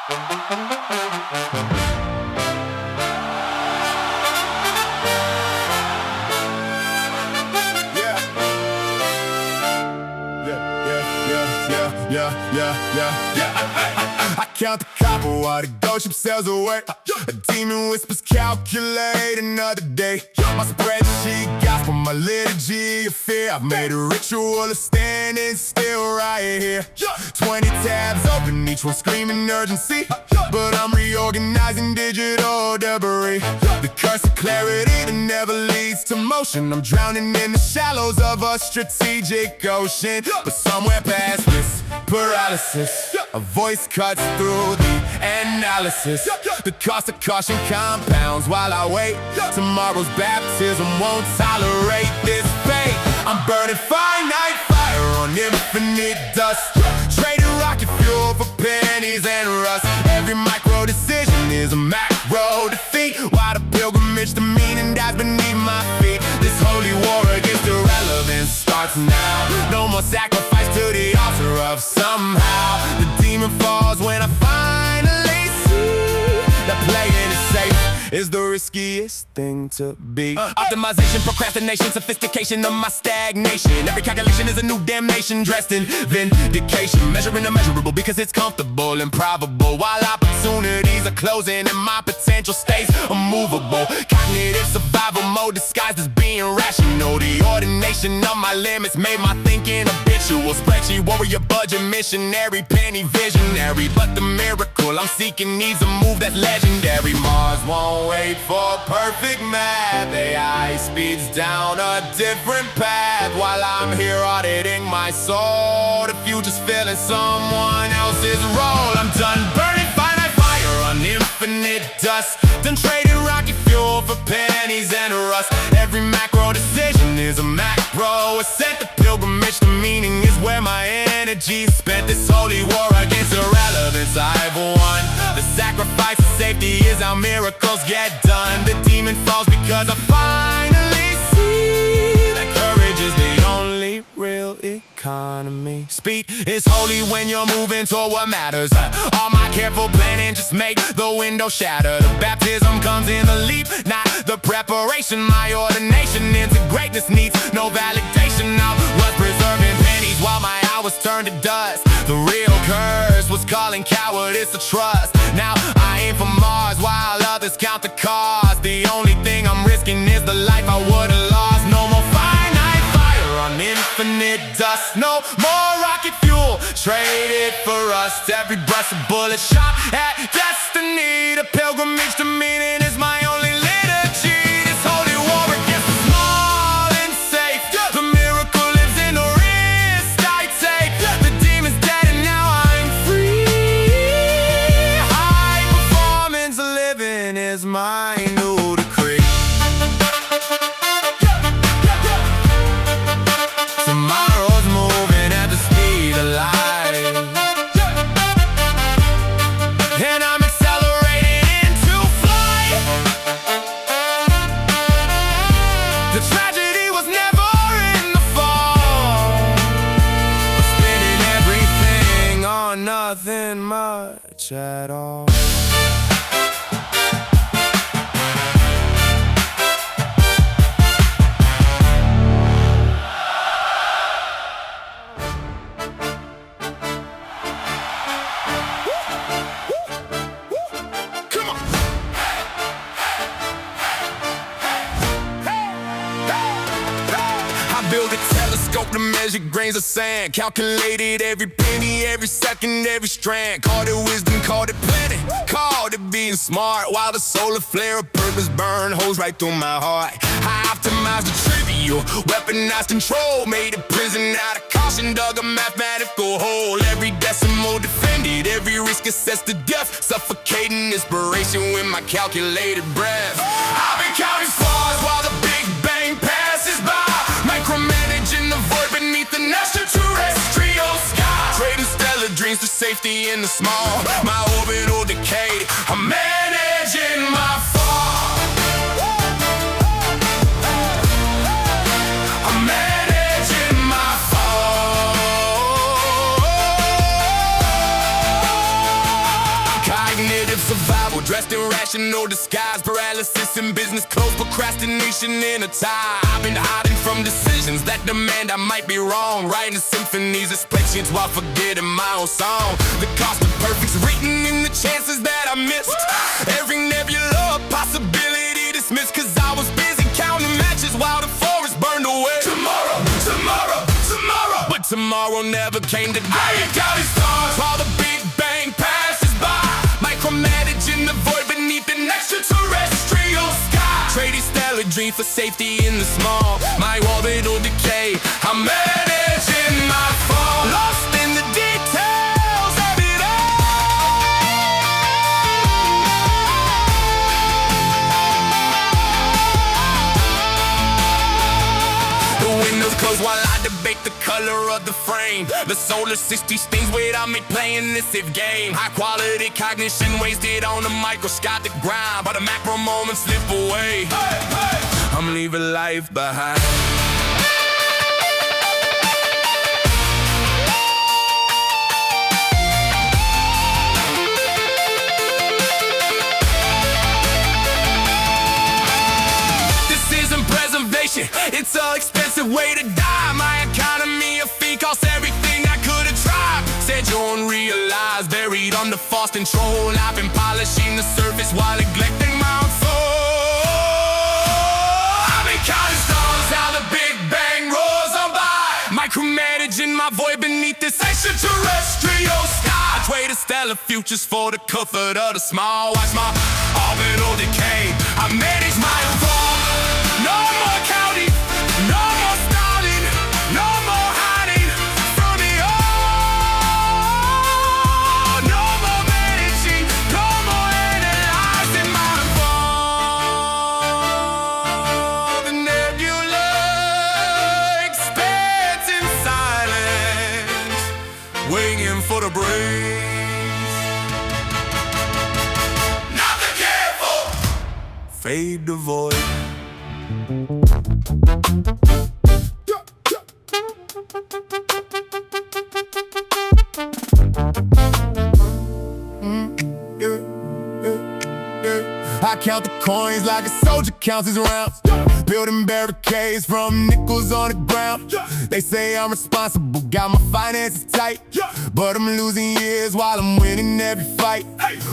I count the copper while the ghost ship sails away. A demon whispers, calculate another day. My spreadsheet, gospel, my liturgy of fear. I've made a ritual of standing still right here. 20 tabs open, each one screaming urgency. But I'm reorganizing digital debris. The curse of clarity that never leads to motion. I'm drowning in the shallows of a strategic ocean. But somewhere past this paralysis, a voice cuts through the analysis. The cost of caution compounds while I wait. Tomorrow's baptism won't tolerate this fate. I'm burning finite fire on infinite dust, trading rocket fuel for pennies and rust. Every micro decision is a macro defeat, while the pilgrimage to meaning dies beneath my feet. This holy war against irrelevance starts now. No more sacrifice to the altar of somehow. The demon falls when I finally see that playing is safe is the riskiest thing to be. Optimization, procrastination, sophistication of my stagnation. Every calculation is a new damnation dressed in vindication. Measuring the measurable because it's comfortable and probable, while opportunities are closing and my potential stays immovable. Cognitive survival mode disguised as being rational. The ordination of my limits made my thinking habitual. Spreadsheet warrior, budget missionary, penny visionary. But the miracle I'm seeking needs a move that's legendary. Mars won't wait for perfect math. AI speeds down a different path, while I'm here auditing my soul. The future's filling someone else's role. I'm done burning finite fire on infinite dust, done trading rocket fuel for pennies and rust. Every macro decision is a macro ascent. The pilgrimage to meaning is where my energy is spent. This holy war against irrelevance I've won. The sacrifice of safety is how miracles get done. The demon falls because I finally see that courage is the only real economy. Speed is holy when you're moving toward what matters. All my careful planning just make the window shatter. The baptism comes in the leap, not the preparation. My ordination into greatness needs no validation. I was preserving pennies while my hours turned to dust. The real curse was calling cowardice a trust. Now I aim for Mars while others count the cost. The only thing I'm risking is the life I would've lost. No more finite fire on infinite dust. No more rocket fuel traded for rust. Every breath's a bullet shot at destiny. The pilgrimage to meaning is my only liturgy. This holy war against the small and safe. The miracle lives in the risk I take. The demon's dead and now I'm free. High performance living is my new decree. Tomorrow's moving at the speed of light, and I'm accelerating into flight. The tragedy was never in the fall, but spending everything on nothing much at all. Build a telescope to measure grains of sand. Calculated every penny, every second, every strand. Called it wisdom, called it planning, called it being smart. While the solar flare of purpose burn holes right through my heart. I optimized the trivial, weaponized control. Made a prison out of caution, dug a mathematical hole. Every decimal defended, every risk assessed to death. Suffocating inspiration with my calculated breath. I've been counting stars while the Big Bang passes by. Micromanaging the void beneath the extraterrestrial sky. Trading stellar dreams for safety in the small. My orbital decay, I'm managing my fall. I'm managing my fall. dressed in rational disguise, paralysis in business clothes, procrastination in a tie. I've been hiding from decisions that demand I might be wrong, writing symphonies of spreadsheets while forgetting my own song. The cost of perfect's written in the chances that I missed. Every nebula, possibility dismissed, cause I was busy counting matches while the forest burned away. Tomorrow, tomorrow, tomorrow, but tomorrow never came today. I ain't counting stars while the Big Bang passes by, micromanaging the void beneath an extraterrestrial sky. Trading stellar dreams for safety in the small, my orbital decay, I'm managing my fall. Lost in the details of it all. The windows closed while I debate the color of the frame. The solar 60 stings without me playing this if game. High quality cognition wasted on the microscopic ground, but the macro moments slip away. I'm leaving life behind. It's an expensive way to die. My economy of fee costs everything I could have tried. Said you don't realize, buried under false control, I've been polishing the surface while neglecting my own soul. I've been counting stars, how the Big Bang roars on by, micromanaging my void beneath this extraterrestrial sky. I traded stellar futures for the comfort of the small. Watch my orbital decay, I manage my own fall. No more counting, no more stalling, no more hiding from it all. No more managing, no more analyzing my fall. The nebula expands in silence, waiting for the breeze. Not the careful, fade the void. I count the coins like a soldier counts his rounds, building barricades from nickels on the ground. They say I'm responsible, got my finances tight, but I'm losing years while I'm winning every fight.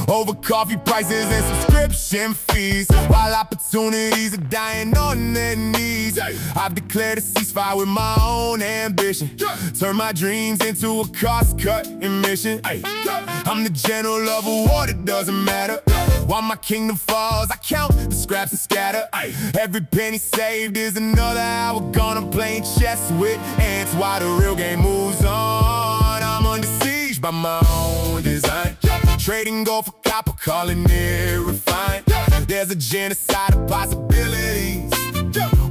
Over coffee prices and subscription fees, while opportunities are dying on their knees. I've declared a ceasefire with my own ambition, turn my dreams into a cost-cutting mission. I'm the general of a war that doesn't matter. While my kingdom falls, I count the scraps and scatter. Every penny saved is another hour gone. I'm playing chess with ants while the real game moves on. I'm under siege by my own design, trading gold for copper, calling it refined. There's a genocide of possibilities,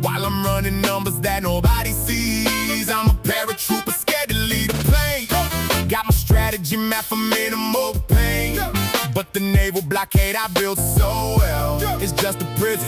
while I'm running numbers that nobody sees. I'm a paratrooper scared to lead a plane, got my strategy map for minimal pain. But the naval blockade I built so well is just a prison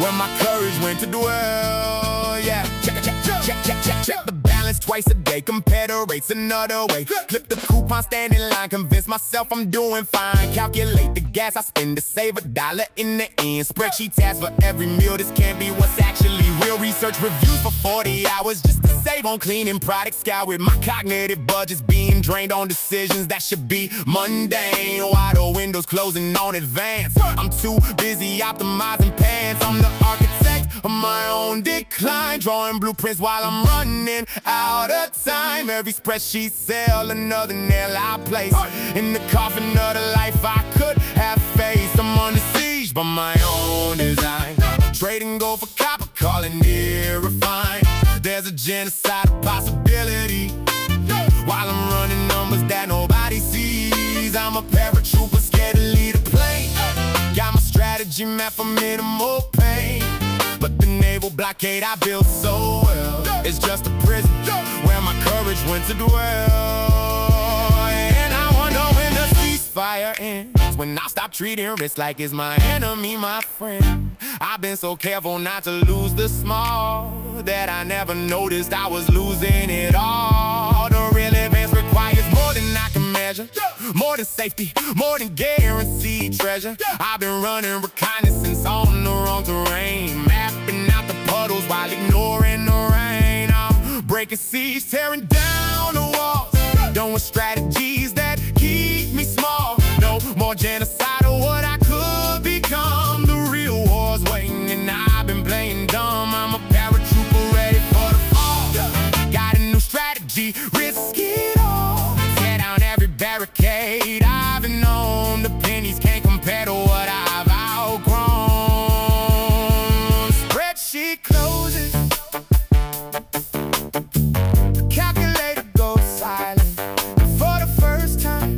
where my courage went to dwell. Yeah, check, check, check, check, check, check, check the balance twice a day, compare the rates another way. Clip the coupon, stand in line, convince myself I'm doing fine. Calculate the gas I spend to save $1 in the end. Spreadsheet tasks for every meal, this can't be what's actually real. Research reviews for 40 hours just to save on cleaning products. Scout with my cognitive budgets being drained on decisions that should be mundane. Why the windows closing on advance? I'm too busy optimizing pants. I'm the architect of my own decline, drawing blueprints while I'm running out of time. Every spreadsheet cell, another nail I place in the coffin of the life I could have faced. I'm under siege by my own design, trading gold for copper, calling it refined. There's a genocide of possibility, while I'm running numbers that nobody sees. I'm a paratrooper scared to lead a plane, got my strategy map for minimal pain. But the naval blockade I built so well is just a prison where my courage went to dwell. And I wonder when the ceasefire ends, when I stop treating risk like it's my enemy, my friend. I've been so careful not to lose the small that I never noticed I was losing it all. The real advance requires more than I can measure. More than safety, more than guaranteed treasure. I've been running reconnaissance on the wrong terrain, mapping out the puddles while ignoring the rain. I'm breaking seas, tearing down the walls, done with strategies that keep me small. No more genocide or what I could become. The real war's waiting and I've been playing dumb. I'm a paratrooper ready for the fall. Got a new strategy, risk it all. Tear down every barricade I've been on. The pennies can't compare to what I've outgrown. Spreadsheet closes, calculator goes silent. For the first time,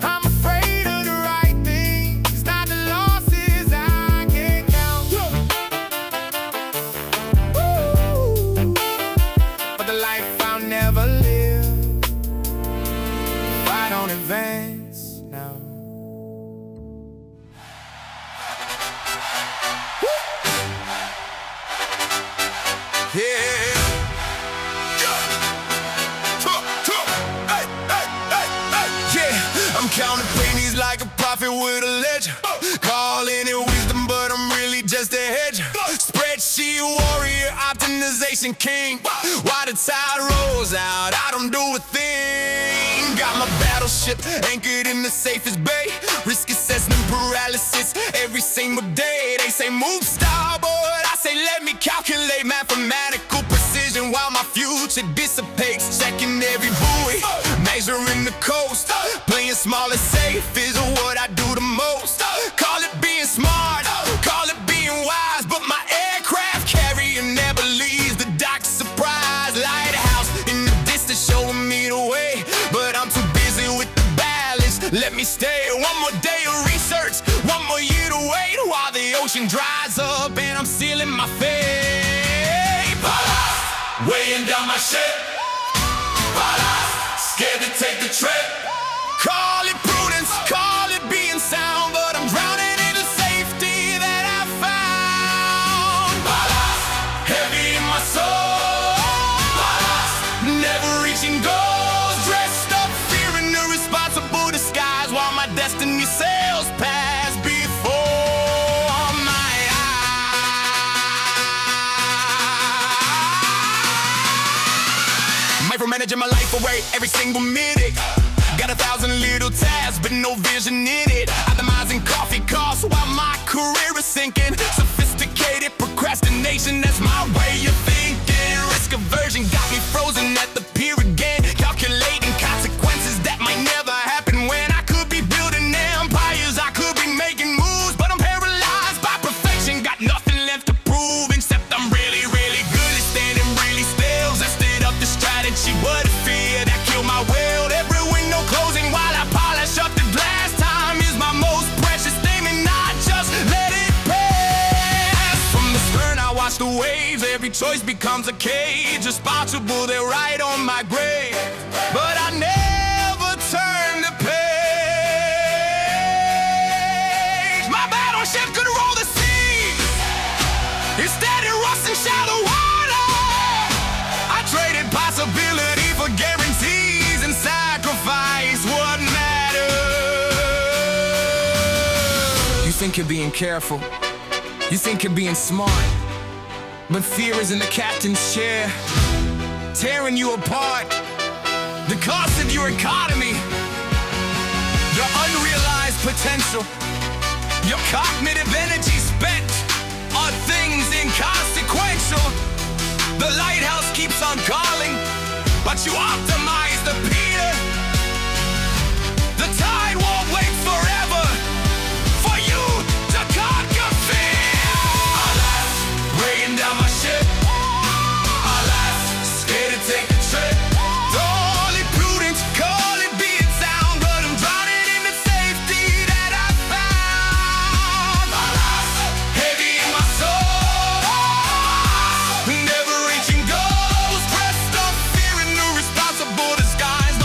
I'm afraid of the right things, not the losses I can't count. Woo! For the life I'll never live, I don't advance now. Yeah. I'm counting pennies like a prophet with a ledger. Calling it wisdom, but I'm really just a hedger. Spreadsheet warrior, optimization king. While the tide rolls out, I don't do a thing. Got my battleship anchored in the safest bay. Risk assessment paralysis every single day. They say move starboard, I say let me calculate mathematical precision while my future dissipates. Checking every buoy, measuring the coast. Playing small and safe is what I do the most. Call it being smart, call it being wise, but my aircraft carrier never leaves the dock. Surprise lighthouse in the distance showing me the way, but I'm too busy with the ballast. Let me stay one more day of research, one more year to wait while the ocean dries up and I'm sealing my fate. Weighing down my ship, scared to take the trip. Call it prudence, call it being sound, but I'm drowning in the safety that I found. Heavy in my soul, never reaching goals, dressed up, fearing the responsible disguise while my destiny sails past before my eyes. Micromanaging my life away every single minute. Got 1,000 little tabs, but no vision in it. Optimizing coffee costs while my career is sinking. Sophisticated procrastination, that's my way of thinking. Risk aversion got me frozen at the pier again. Calculating consequences that might never happen when I could be building empires. I could be making moves, but I'm paralyzed by perfection. Got nothing left to prove except I'm really, really good at standing really still. Zested up the strategy, what a fear that killed my world. Every window closing while I polish up the glass. Time is my most precious thing and not just let it pass. From the stern I watch the waves, every choice becomes a cage. Responsible, they're right on my grave, but I never turn the page. My battleship could roll the sea, instead it rusts in shallow water. I traded possibility for guarantees and sacrifice what matters. You think you're being careful, you think you're being smart, but fear is in the captain's chair, tearing you apart. The cost of your economy, your unrealized potential, your cognitive energy spent on things inconsequential. The lighthouse keeps on calling, but you optimize the pier. The tide won't wait forever for you to conquer fear. Alas, weighing down my ship. Alas, scared to take the trip. Call it prudence, call it being sound, but I'm drowning in the safety that I found. Alas, heavy in my soul, never reaching goals, pressed up, fearing the responsible disguise.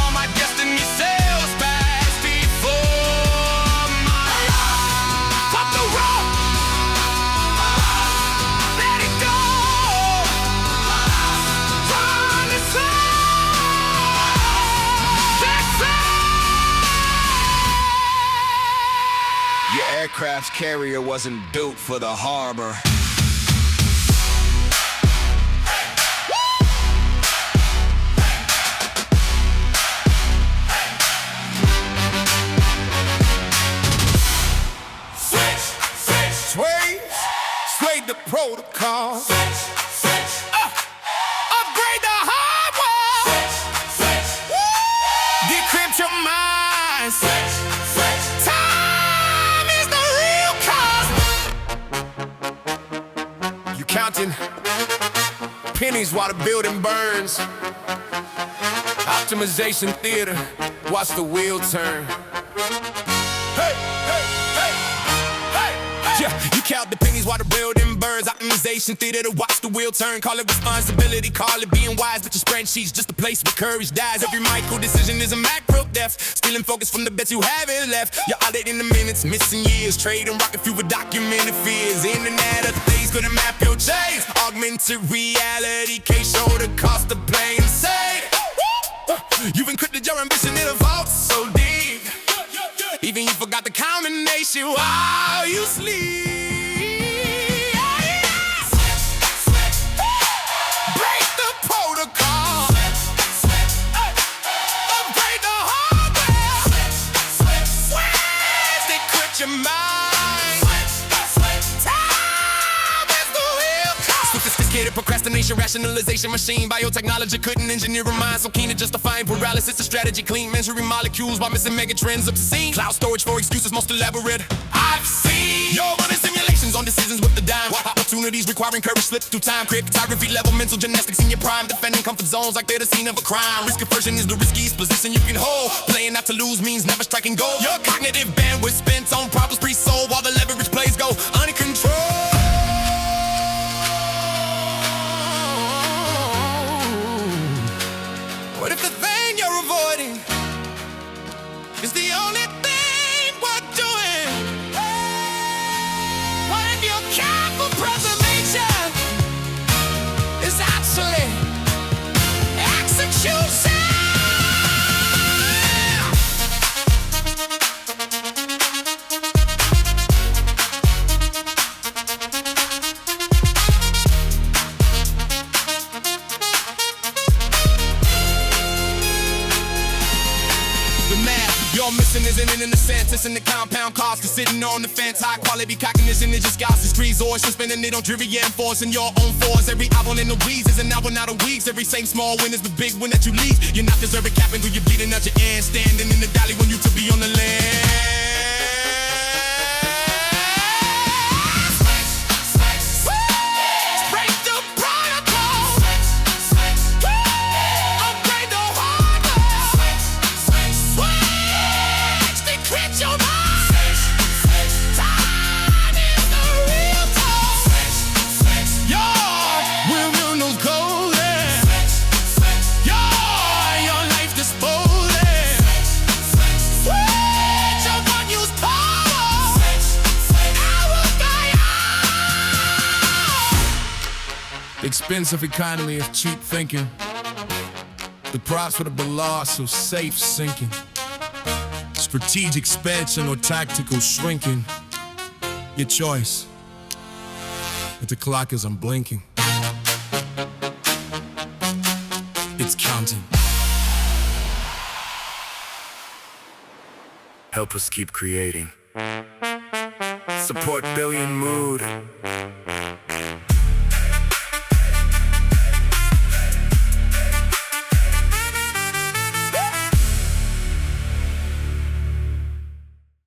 Your aircraft's carrier wasn't built for the harbor. Sway the protocol. Upgrade the hardware. Decrypt your minds. Time is the real cost. You counting pennies while the building burns. Optimization theater, watch the wheel turn. Yeah, you count the pennies while the building burns. Optimization theater to watch the wheel turn. Call it responsibility, call it being wise. But your spreadsheet's just a place where courage dies. Every micro decision is a macro death. Stealing focus from the bets you haven't left. You're auditing the minutes, missing years. Trading rocket fuel with documented fears. Internet of things couldn't map your chase. Augmented reality can't show the cost of playing safe. You've encrypted your ambition in a vault so deep. Even you forgot the combination while you sleep. Break the protocol. Upgrade the hardware. Switch, they quit your mind. Time is the real cost. Sophisticated procrastination, rationalization machine. Biotechnology couldn't engineer a mind so keen to justifying paralysis. A strategy clean, measuring molecules while missing megatrends obscene. Cloud storage for excuses most elaborate I've seen. You're running simulations on decisions with the dime. Opportunities requiring courage slips through time. Cryptography level mental gymnastics in your prime. Defending comfort zones like they're the scene of a crime. Risk aversion is the riskiest position you can hold. Playing not to lose means never striking gold. Your cognitive bandwidth spent on problems pre-sold while the leverage plays go uncontrolled. What if the thing you're avoiding is the only thing worth doing? What if your careful preservation is actually execution? You're missing isn't in the sense, it's in the compound cost of sitting on the fence. High quality cognition is just Gauss's trees, or you're spending it on trivia and forcing your own force. Every hour in the weeds is an hour out of weeks. Every same small win is the big win that you leave. You're not deserving capping through your bleeding out your end. Standing in the valley when you to be on the land. Expensive economy of cheap thinking. The profitable loss so safe sinking. Strategic expansion or tactical shrinking. Your choice. But the clock is unblinking. It's counting. Help us keep creating. Support Billion Mood.